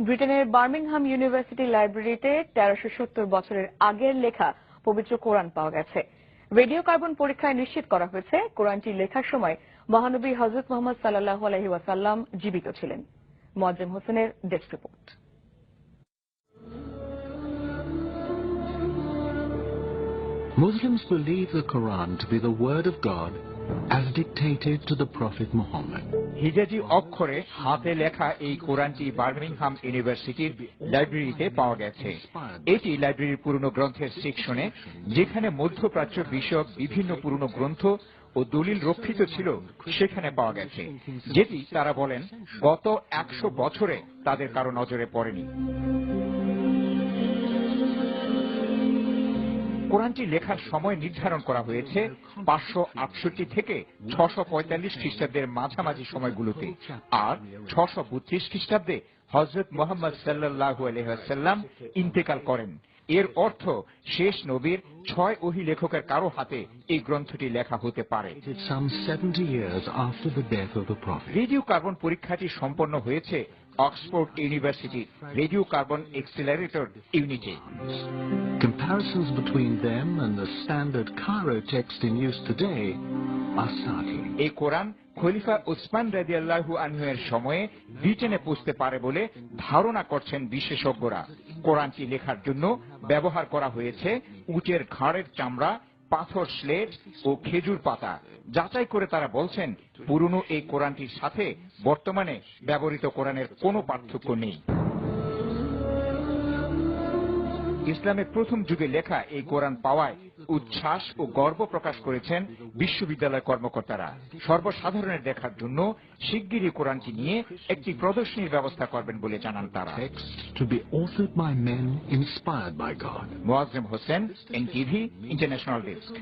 ব্রিটেনের Birmingham university লাইব্রেরিতে 1370 বছরের আগের লেখা পবিত্র কোরআন পাওয়া গেছে। রেডিও কার্বন পরীক্ষায় নিশ্চিত করা হয়েছে কোরআনটি লেখার সময় মহানবী হযরত মুহাম্মদ সাল্লাল্লাহু আলাইহি ওয়াসাল্লাম জীবিত ছিলেন। মুয়াজ্জেম হোসেনের desk report. Muslims believe the Quran to be the word of God as dictated to the Prophet Muhammad. হিজাজি অক্ষরে হাতে লেখা এই কোরআনটি বার্মিংহাম ইউনিভার্সিটির লাইব্রেরিতে পাওয়া গেছে। এটি লাইব্রেরির পুরনো গ্রন্থের সেকশনে, যেখানে মধ্যপ্রাচ্য বিষয়ক বিভিন্ন পুরনো গ্রন্থ ও দলিল রক্ষিত ছিল, সেখানে পাওয়া গেছে, যেটি তারা বলেন গত 100 বছরে তাদের কারো নজরে পড়েনি। কোরআনটি লেখার সময় নির্ধারণ করা হয়েছে 568 থেকে 645 খ্রিস্টাব্দের মাঝামাঝি সময়গুলোতে, আর 632 খ্রিস্টাব্দে হযরত মুহাম্মদ সাল্লাল্লাহু আলাইহি ওয়াসাল্লাম ইন্তেকাল করেন। এর অর্থ শেষ নবীর 6 ওহী লেখকের কারো হাতে এই গ্রন্থটি লেখা হতে পারে। রেডিও কার্বন পরীক্ষাটি সম্পন্ন হয়েছে Oxford university radio carbon accelerator ইউনিটে। Comparisons between them and the standard Cairo text in use today are startling. এই কোরআন খলিফা উসমান রাদিয়াল্লাহু আনহু এর সময়ে ব্রিটেনে পৌঁছতে পারে বলে ধারণা করছেন বিশেষজ্ঞরা। কোরআনটি লেখার জন্য ব্যবহার করা হয়েছে উটের ঘাড়ের চামড়া, পাথর স্লেট ও খেজুর পাতা। যাচাই করে তারা বলছেন পুরনো এই কোরআনটির সাথে বর্তমানে ব্যবহৃত কোরআনের কোনো পার্থক্য নেই। ইসলামের প্রথম যুগে লেখা এই কোরআন পাওয়ায় উচ্ছ্বাস ও গর্ব প্রকাশ করেছেন বিশ্ববিদ্যালয় কর্মকর্তারা। সর্বসাধারণের দেখার জন্য শিগগিরই কোরআনটি নিয়ে একটি প্রদর্শনীর ব্যবস্থা করবেন বলে জানান তারা। Inspired by God. Muazzem Hossain, NTV international desk.